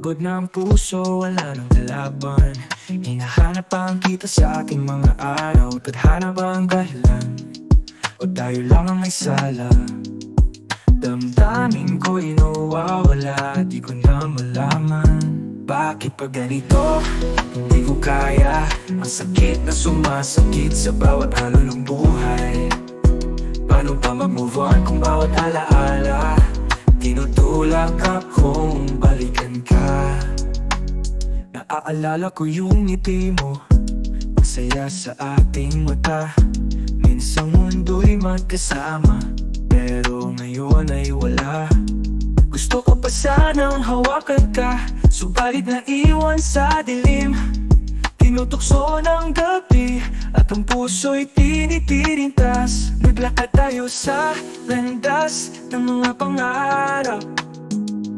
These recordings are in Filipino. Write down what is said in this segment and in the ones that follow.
Pagod na ang puso, wala nang kalaban. Hinahanap ang kita sa ating mga araw. Tadhana ba ang dahilan? O tayo lang ang may sala? Damdamin ko'y nawawala, di ko na malaman. Bakit pa ganito? Hindi ko kaya. Ang sakit na sumasakit sa bawat alon ng buhay. Paano pa mag-move on kung bawat alaala tinutulak akong balikan ka? Naaalala ko yung ngiti mo, masaya sa ating mata. Minsang mundo'y magkasama, pero ngayon ay wala. Gusto ko pa sanang hawakan ka, subalit naiwan sa dilim. Tinutukso ng gabi at ang puso'y tinitirintas. Naglakad tayo sa landas ng mga pangarap.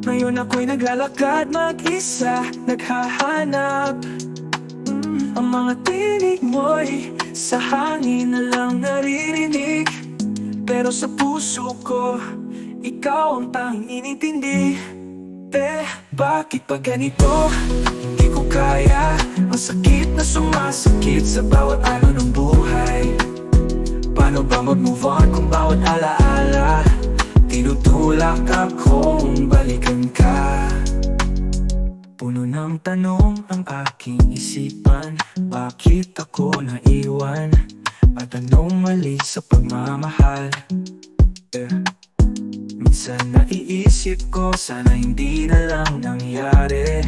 Ngayon ako'y naglalakad mag-isa, naghahanap. Ang mga tinig mo'y sa hangin na lang naririnig, pero sa puso ko, ikaw ang tanging inintindi. Bakit pa ganito? Hindi ko kaya. Ang sakit na sumasakit sa bawat alon ng buhay. Paano ba mag-move on kung bawat alaala tinutulak akong balikan ka? Puno ng tanong ang aking isipan. Bakit ako naiwan? At anong mali sa pagmamahal? Minsan naiisip ko, sana hindi na lang nangyari.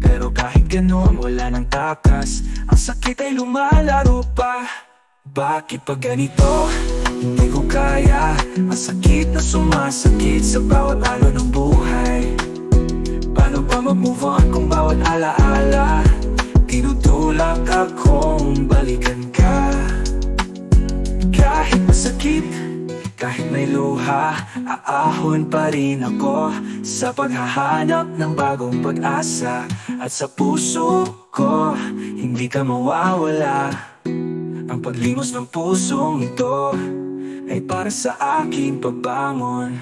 Pero kahit ganun, wala nang takas. Ang sakit ay lumalaro pa. Bakit pa ganito? Hindi ko kaya. Ang sakit na sumasakit sa bawat alon ng buhay. Paano ba mag-move on kung bawat alaala tinutulak akong balikan ka? Kahit masakit, kahit may luha, aahon pa rin ako sa paghahanap ng bagong pag-asa. At sa puso ko, hindi ka mawawala. Ang paglimos ng pusong ito ay para sa aking pagbangon.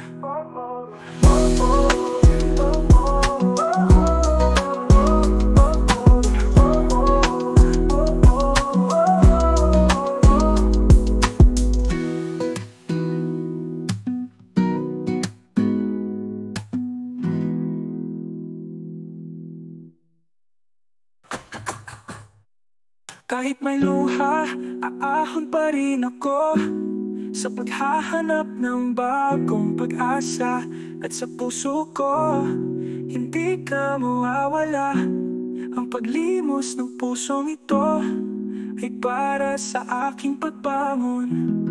Kahit may luha, aahon pa rin ako sa paghahanap ng bagong pag-asa. At sa puso ko, hindi ka mawawala. Ang paglimos ng pusong ito ay para sa aking pagbangon.